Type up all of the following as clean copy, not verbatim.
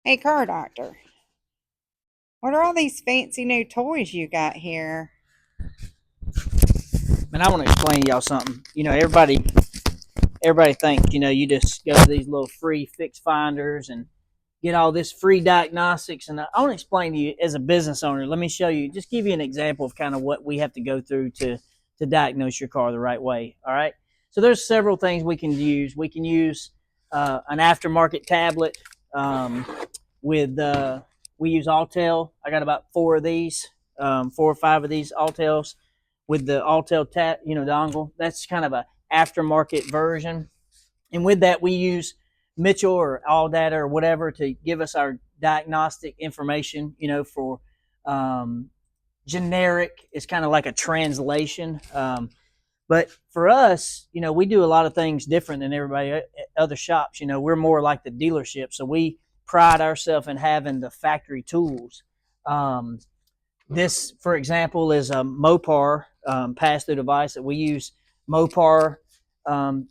Hey, car doctor, what are all these fancy new toys you got here? Man, I want to explain to y'all something. Everybody thinks, you just go to these little free fix finders and get all this free diagnostics. And I want to explain to you as a business owner. Let me show you, just give you an example of kind of what we have to go through to diagnose your car the right way. All right. So there's several things we can use. We can use an aftermarket tablet with we use Autel. I got about four of these, 4 or 5 of these Autels with the Autel tap, dongle. That's kind of a aftermarket version. And with that, we use Mitchell or All Data or whatever to give us our diagnostic information. For generic, it's kind of like a translation. But for us, we do a lot of things different than everybody at other shops. We're more like the dealership, so we pride ourselves in having the factory tools. Um, this, for example, is a Mopar pass-through device that we use. Mopar um,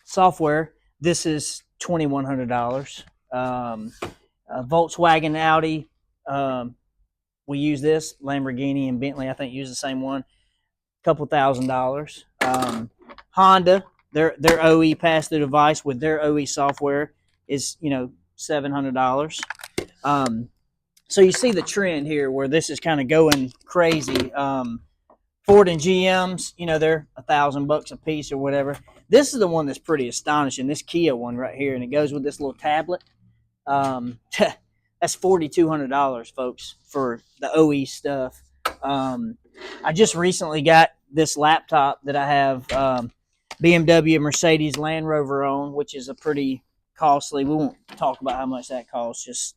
software. This is $2,100. Volkswagen, Audi. We use this. Lamborghini and Bentley, I think, use the same one. Couple $1,000. Honda, their OE pass-through device with their OE software is $700. So you see the trend here where this is kind of going crazy. Ford and GM's, they're $1,000 a piece or whatever. This is the one that's pretty astonishing. This Kia one right here, and it goes with this little tablet. That's $4,200, folks, for the OE stuff. I just recently got this laptop that I have BMW, Mercedes, Land Rover on, which is a pretty costly. We won't talk about how much that costs. Just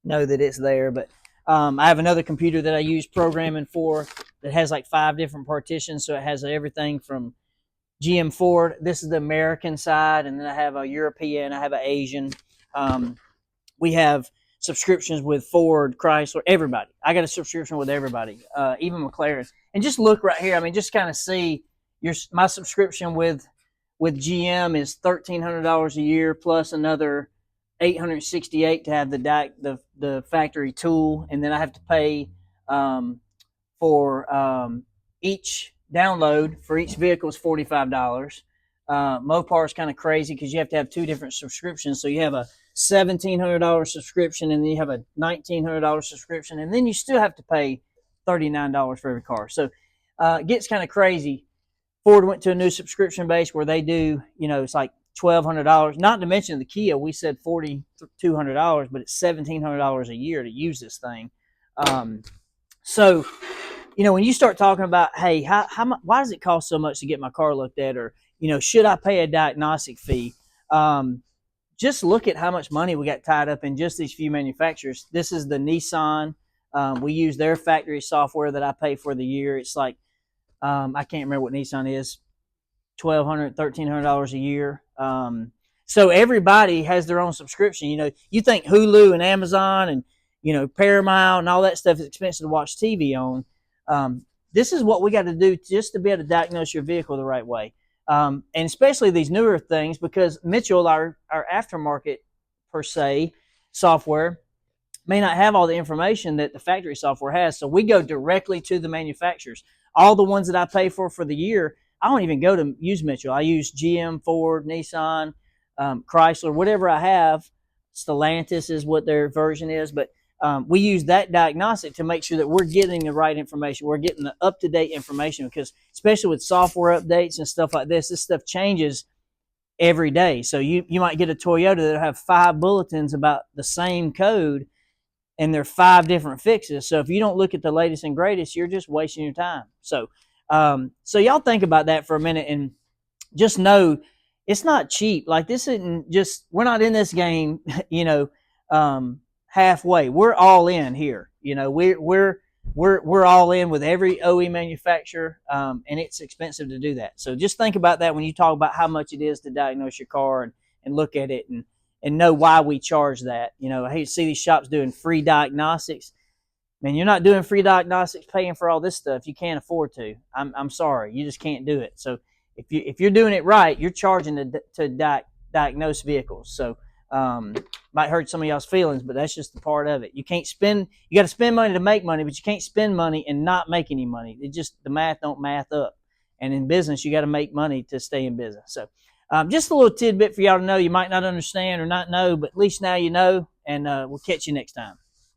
know that it's there. But I have another computer that I use programming for that has like 5 different partitions. So it has everything from GM Ford. This is the American side. And then I have a European. I have an Asian. We have subscriptions with Ford, Chrysler, everybody. I got a subscription with everybody, even McLaren. And just look right here. I mean, just kind of see my subscription with GM is $1,300 a year plus another $868 to have the factory tool, and then I have to pay for each download for each vehicle is $45. Mopar is kind of crazy because you have to have 2 different subscriptions. So you have a $1,700 subscription, and then you have a $1,900 subscription, and then you still have to pay $39 for every car. So it gets kind of crazy. Ford went to a new subscription base where they do, it's like $1,200. Not to mention the Kia, we said $4,200, but it's $1,700 a year to use this thing. So when you start talking about, hey, why does it cost so much to get my car looked at, or should I pay a diagnostic fee? Just look at how much money we got tied up in just these few manufacturers. This is the Nissan. We use their factory software that I pay for the year. It's like, I can't remember what Nissan is, $1,200, $1,300 a year. So everybody has their own subscription. You think Hulu and Amazon and Paramount and all that stuff is expensive to watch TV on. This is what we got to do just to be able to diagnose your vehicle the right way. And especially these newer things, because Mitchell, our aftermarket per se software, may not have all the information that the factory software has. So we go directly to the manufacturers. All the ones that I pay for the year, I don't even go to use Mitchell. I use GM, Ford, Nissan, Chrysler, whatever I have. Stellantis is what their version is. But we use that diagnostic to make sure that we're getting the right information. We're getting the up-to-date information, because especially with software updates and stuff like this stuff changes every day. So you might get a Toyota that'll have 5 bulletins about the same code, and they're 5 different fixes. So if you don't look at the latest and greatest, you're just wasting your time. So y'all think about that for a minute, and just know it's not cheap. Like, this isn't just, we're not in this game, halfway. We're all in here. We're all in with every OE manufacturer, and it's expensive to do that. So just think about that when you talk about how much it is to diagnose your car, and look at it and know why we charge that. I hate to see these shops doing free diagnostics. Man, you're not doing free diagnostics paying for all this stuff. You can't afford to. I'm sorry, you just can't do it. So if you're doing it right, you're charging to diagnose vehicles. So Um, might hurt some of y'all's feelings, but that's just the part of it. You can't spend. You got to spend money to make money, but you can't spend money and not make any money. It just the math don't math up. And in business, you got to make money to stay in business. So, just a little tidbit for y'all to know. You might not understand or not know, but at least now you know. And we'll catch you next time.